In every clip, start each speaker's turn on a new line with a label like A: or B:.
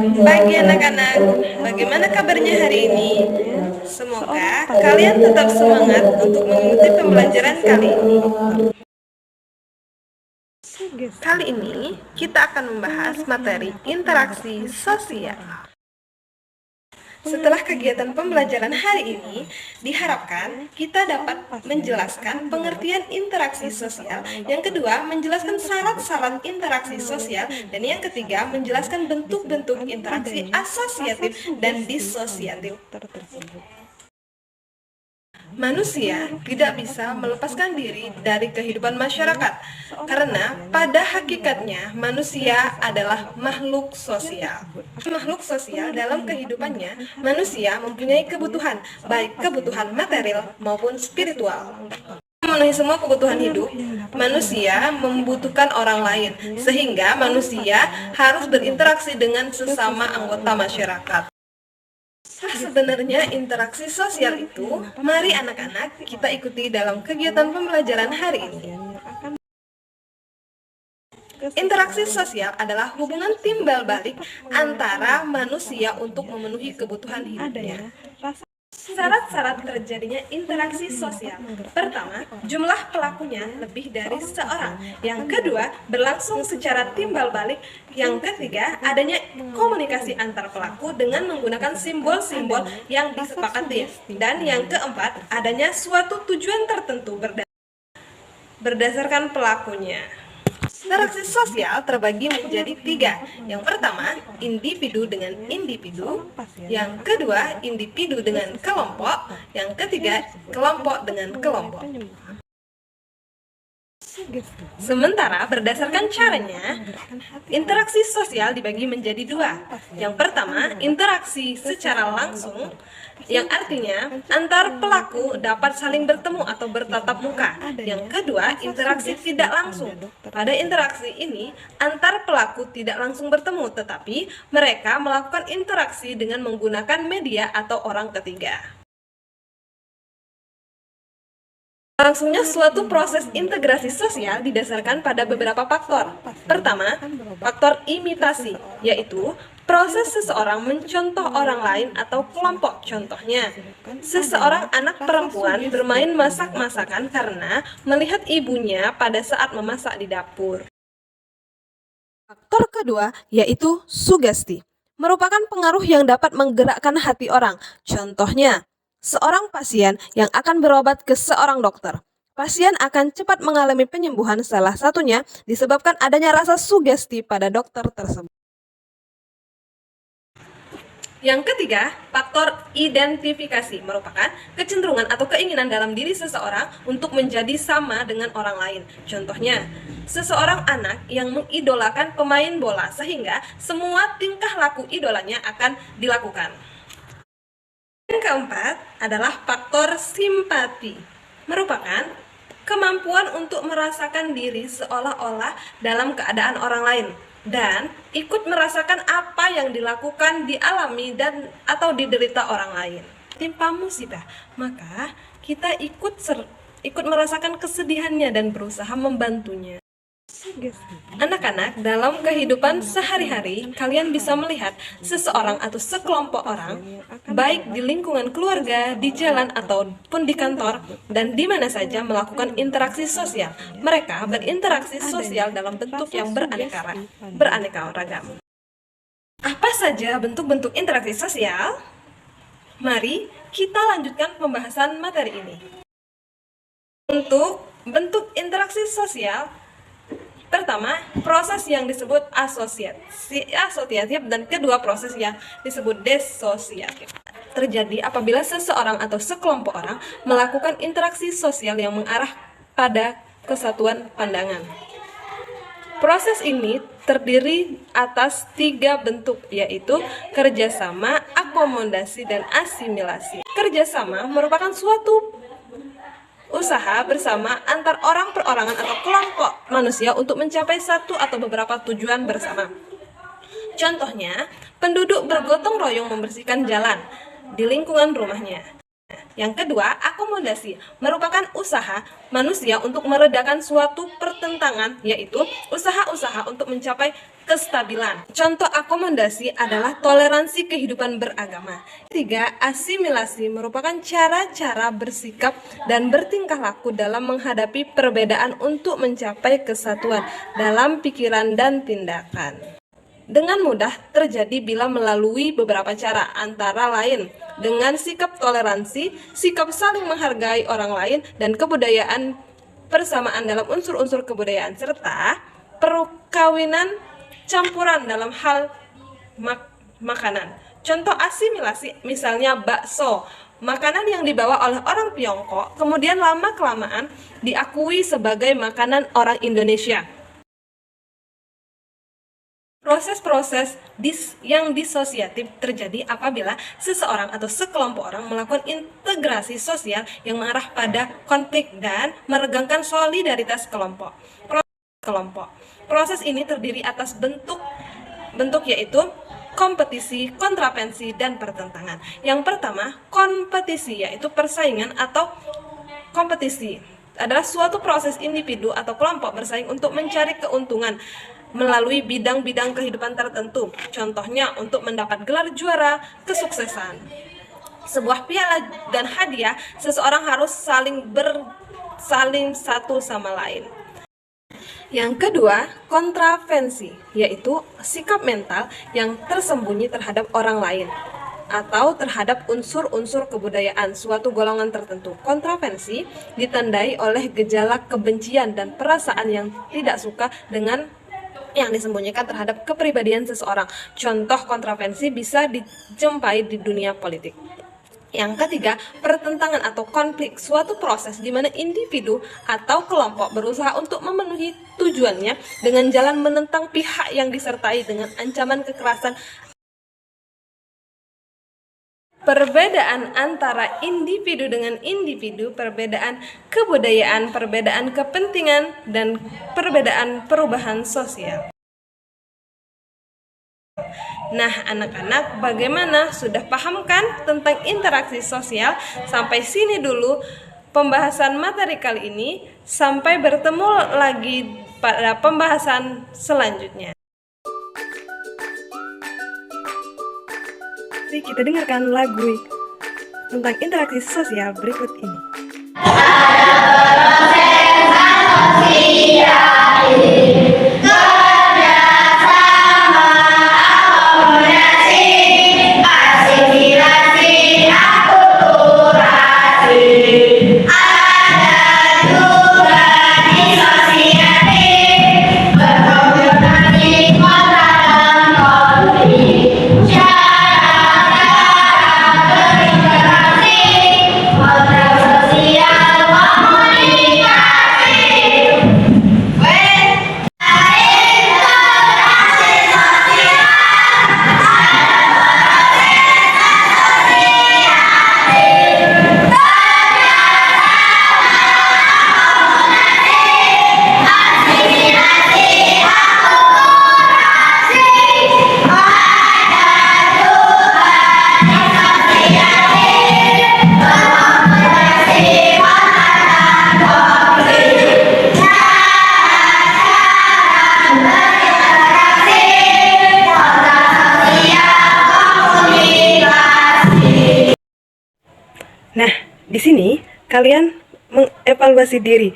A: Pagi anak-anak, bagaimana kabarnya hari ini? Semoga kalian tetap semangat untuk mengikuti pembelajaran kali ini. Kali ini kita akan membahas materi interaksi sosial. Setelah kegiatan pembelajaran hari ini, diharapkan kita dapat menjelaskan pengertian interaksi sosial. Yang kedua, menjelaskan syarat-syarat interaksi sosial. Dan yang ketiga, menjelaskan bentuk-bentuk interaksi asosiatif dan disosiatif. Manusia tidak bisa melepaskan diri dari kehidupan masyarakat, karena pada hakikatnya manusia adalah makhluk sosial. Makhluk sosial dalam kehidupannya, manusia mempunyai kebutuhan, baik kebutuhan material maupun spiritual. Memenuhi semua kebutuhan hidup, manusia membutuhkan orang lain, sehingga manusia harus berinteraksi dengan sesama anggota masyarakat. Sebenarnya interaksi sosial itu, mari anak-anak kita ikuti dalam kegiatan pembelajaran hari ini. Interaksi sosial adalah hubungan timbal balik antara manusia untuk memenuhi kebutuhan hidupnya. Syarat-syarat terjadinya interaksi sosial. Pertama, jumlah pelakunya lebih dari seorang. Yang kedua, berlangsung secara timbal balik. Yang ketiga, adanya komunikasi antar pelaku dengan menggunakan simbol-simbol yang disepakati. Dan yang keempat, adanya suatu tujuan tertentu berdasarkan pelakunya. Interaksi sosial terbagi menjadi tiga. Yang pertama, individu dengan individu. Yang kedua, individu dengan kelompok. Yang ketiga, kelompok dengan kelompok. Sementara berdasarkan caranya, interaksi sosial dibagi menjadi dua. Yang pertama, interaksi secara langsung, yang artinya antar pelaku dapat saling bertemu atau bertatap muka. Yang kedua, interaksi tidak langsung. Pada interaksi ini, antar pelaku tidak langsung bertemu, tetapi mereka melakukan interaksi dengan menggunakan media atau orang ketiga. Langsungnya suatu proses integrasi sosial didasarkan pada beberapa faktor. Pertama, faktor imitasi, yaitu proses seseorang mencontoh orang lain atau kelompok. Contohnya, seseorang anak perempuan bermain masak-masakan karena melihat ibunya pada saat memasak di dapur. Faktor kedua, yaitu sugesti, merupakan pengaruh yang dapat menggerakkan hati orang. Contohnya, seorang pasien yang akan berobat ke seorang dokter. Pasien akan cepat mengalami penyembuhan, salah satunya disebabkan adanya rasa sugesti pada dokter tersebut. Yang ketiga, faktor identifikasi merupakan kecenderungan atau keinginan dalam diri seseorang untuk menjadi sama dengan orang lain. Contohnya, seseorang anak yang mengidolakan pemain bola sehingga semua tingkah laku idolanya akan dilakukan. Yang keempat adalah faktor simpati, merupakan kemampuan untuk merasakan diri seolah-olah dalam keadaan orang lain dan ikut merasakan apa yang dilakukan, dialami, dan atau diderita orang lain. Timpa musibah, maka kita ikut merasakan kesedihannya dan berusaha membantunya. Anak-anak, dalam kehidupan sehari-hari, kalian bisa melihat seseorang atau sekelompok orang, baik di lingkungan keluarga, di jalan, ataupun di kantor, dan di mana saja melakukan interaksi sosial. Mereka berinteraksi sosial dalam bentuk yang beraneka ragam. Apa saja bentuk-bentuk interaksi sosial? Mari kita lanjutkan pembahasan materi ini. Untuk bentuk interaksi sosial, pertama, proses yang disebut asosiatif, dan kedua, proses yang disebut desosiatif. Terjadi apabila seseorang atau sekelompok orang melakukan interaksi sosial yang mengarah pada kesatuan pandangan. Proses ini terdiri atas tiga bentuk, yaitu kerjasama, akomodasi, dan asimilasi. Kerjasama merupakan suatu usaha bersama antar orang, perorangan, atau kelompok manusia untuk mencapai satu atau beberapa tujuan bersama. Contohnya, penduduk bergotong royong membersihkan jalan di lingkungan rumahnya. Yang kedua, akomodasi merupakan usaha manusia untuk meredakan suatu pertentangan, yaitu usaha-usaha untuk mencapai kestabilan. Contoh akomodasi adalah toleransi kehidupan beragama. Tiga, asimilasi merupakan cara-cara bersikap dan bertingkah laku dalam menghadapi perbedaan untuk mencapai kesatuan dalam pikiran dan tindakan. Dengan mudah terjadi bila melalui beberapa cara, antara lain dengan sikap toleransi, sikap saling menghargai orang lain, dan kebudayaan persamaan dalam unsur-unsur kebudayaan, serta perkawinan campuran dalam hal makanan. Contoh asimilasi misalnya bakso, makanan yang dibawa oleh orang Tiongkok kemudian lama-kelamaan diakui sebagai makanan orang Indonesia. Proses-proses yang disosiatif terjadi apabila seseorang atau sekelompok orang melakukan integrasi sosial yang mengarah pada konflik dan meregangkan solidaritas kelompok. Proses ini terdiri atas bentuk yaitu kompetisi, kontravensi, dan pertentangan. Yang pertama, kompetisi yaitu persaingan atau kompetisi adalah suatu proses individu atau kelompok bersaing untuk mencari keuntungan melalui bidang-bidang kehidupan tertentu. Contohnya untuk mendapat gelar juara, kesuksesan. Sebuah piala dan hadiah, seseorang harus saling satu sama lain. Yang kedua, kontravensi, yaitu sikap mental yang tersembunyi terhadap orang lain atau terhadap unsur-unsur kebudayaan suatu golongan tertentu. Kontravensi ditandai oleh gejala kebencian dan perasaan yang tidak suka dengan yang disembunyikan terhadap kepribadian seseorang. Contoh kontravensi bisa dijumpai di dunia politik. Yang ketiga, pertentangan atau konflik, suatu proses di mana individu atau kelompok berusaha untuk memenuhi tujuannya dengan jalan menentang pihak yang disertai dengan ancaman kekerasan. Perbedaan antara individu dengan individu, perbedaan kebudayaan, perbedaan kepentingan, dan perbedaan perubahan sosial. Nah, anak-anak, bagaimana? Sudah paham kan tentang interaksi sosial? Sampai sini dulu pembahasan materi kali ini. Sampai bertemu lagi pada pembahasan selanjutnya. Kita dengarkan lagu tentang interaksi sosial berikut ini. Nah, di sini kalian mengevaluasi diri.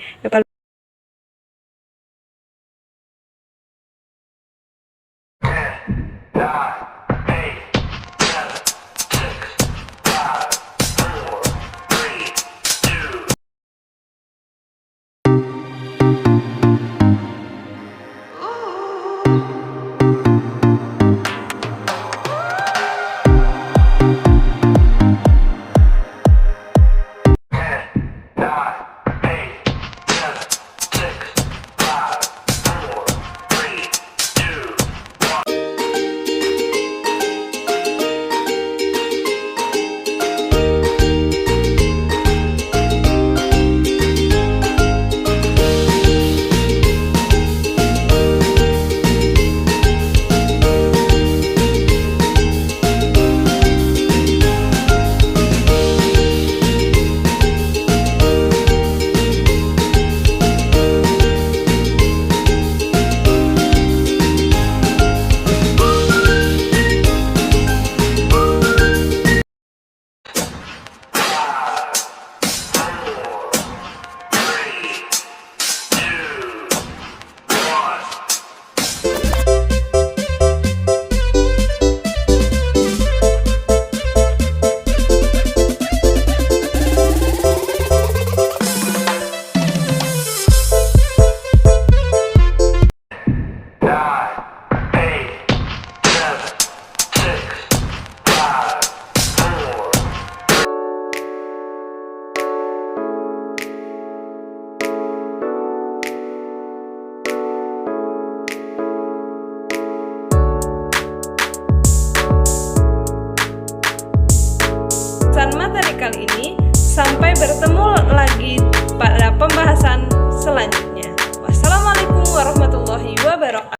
A: materi kali ini. Sampai bertemu lagi pada pembahasan selanjutnya. Wassalamualaikum warahmatullahi wabarakatuh.